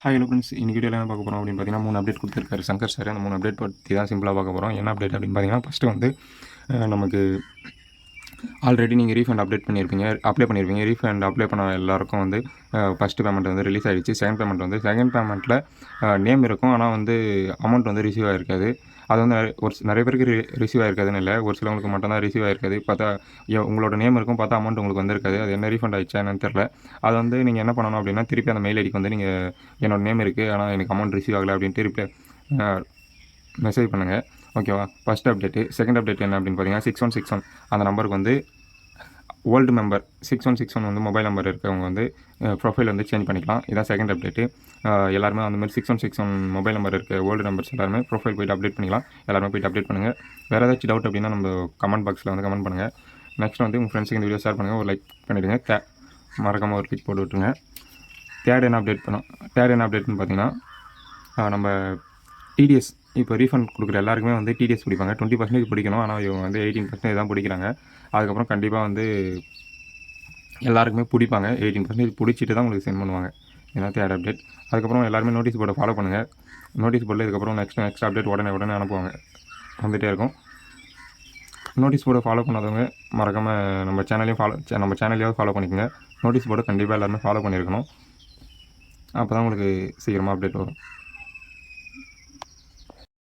Hi hello friends, இன்னைக்கு வீடியோவில் என்ன பார்க்க போகிறோம் அப்படின்னு பார்த்தீங்கன்னா 3 அப்டேட் கொடுத்துருக்காரு சங்கர் சார். அந்த 3 அப்டேட் பற்றி தான் சிம்பிளாக பார்க்க போகிறோம். என்ன அப்டேட் அப்படின்னு பார்த்தீங்கன்னா, ஃபஸ்ட்டு வந்து நமக்கு ஆல்ரெடி நீங்கள் ரீஃபண்ட் அப்ளை பண்ணியிருப்பீங்க. ரீஃபண்ட் அப்ளை பண்ண எல்லாருக்கும் வந்து ஃபஸ்ட்டு பேமெண்ட் வந்து ரிலீஸ் ஆகிடுச்சு. செகண்ட் பேமெண்ட்டில் நேம் இருக்கும், ஆனால் வந்து அமௌண்ட் வந்து ரிசீவ் ஆகிருக்காது. அது வந்து நிறைய பேருக்கு ரிசீவ் ஆகிருக்காதுன்னு இல்லை, ஒரு சிலவங்களுக்கு மட்டும் தான் ரிசீவ் ஆகிருக்காது. பார்த்தா உங்களோட நேம் இருக்கும், பார்த்தா அமௌண்ட் உங்களுக்கு வந்திருக்காது. அது என்ன ரீஃபண்ட் ஆகிடுச்சா என்னன்னு தெரில. அது வந்து நீங்கள் என்ன பண்ணணும் அப்படின்னா, திருப்பி அந்த மெயில் ஐடிக்கு வந்து நீங்கள் என்னோட நேம் இருக்குது ஆனால் எனக்கு அமௌண்ட் ரிசீவ் ஆகலை அப்படின்ட்டு மெசேஜ் பண்ணுங்கள். ஓகேவா? First update. செகண்ட் அப்டேட் என்ன அப்படின்னு பார்த்தீங்கன்னா 6161 அந்த நம்பருக்கு வந்து ஓல்டு மெம்பர் 6161 வந்து மொபைல் நம்பர் இருக்கவங்க வந்து ப்ரொஃபைல் வந்து சேஞ்ச் பண்ணிக்கலாம். இதான் செகண்ட் அப்டேட்டு. எல்லாருமே அந்த மாதிரி 6161 மொபைல் நம்பர் இருக்க ஓல்டு நம்பர்ஸ் எல்லாருமே ப்ரொஃபைல் போய்ட்டு அப்டேட் பண்ணிக்கலாம். எல்லாருமே போய்ட்டு அப்டேட் பண்ணுங்கள். வேறு ஏதாச்சும் டவுட் அப்படின்னா நம்ம கமெண்ட் பாக்ஸில் வந்து கமெண்ட் பண்ணுங்கள். நெக்ஸ்ட் வந்து உங்கள் ஃப்ரெண்ட்ஸுக்கு இந்த வீடியோ ஷேர் பண்ணுங்கள், ஒரு லைக் பண்ணிவிடுங்க. மறக்காமல் ஒரு கிளிக் போட்டு விட்டுருங்க. தேர்ட் என்ன அப்டேட்னு பார்த்தீங்கன்னா, நம்ம டிடிஎஸ் இப்போ ரீஃபண்ட் கொடுக்குற எல்லாருக்குமே வந்து டிடிஎஸ் பிடிப்பாங்க. 20% பிடிக்கணும், ஆனால் இவங்க வந்து 18% தான் பிடிக்கிறாங்க. அதுக்கப்புறம் கண்டிப்பாக வந்து எல்லாருக்குமே பிடிப்பாங்க. 18% பிடிச்சிட்டு தான் உங்களுக்கு சென்ட் பண்ணுவாங்க. இதுதான் தேர்ட் அப்டேட். அதுக்கப்புறம் எல்லாருமே நோட்டீஸ் போர்டை ஃபாலோ பண்ணுங்கள். நோட்டீஸ் போர்டில் இதுக்கப்புறம் நெக்ஸ்ட் அப்டேட் உடனே அனுப்புவாங்க, வந்துகிட்டே இருக்கும். நோட்டீஸ் போர்டை ஃபாலோ பண்ணாதவங்க மறக்காமல் நம்ம சேனலையாவது ஃபாலோ பண்ணிக்கோங்க. நோட்டீஸ் போர்டை கண்டிப்பாக எல்லாருமே ஃபாலோ பண்ணியிருக்கணும். அப்போ தான் உங்களுக்கு சீக்கிரமாக அப்டேட் வரும்.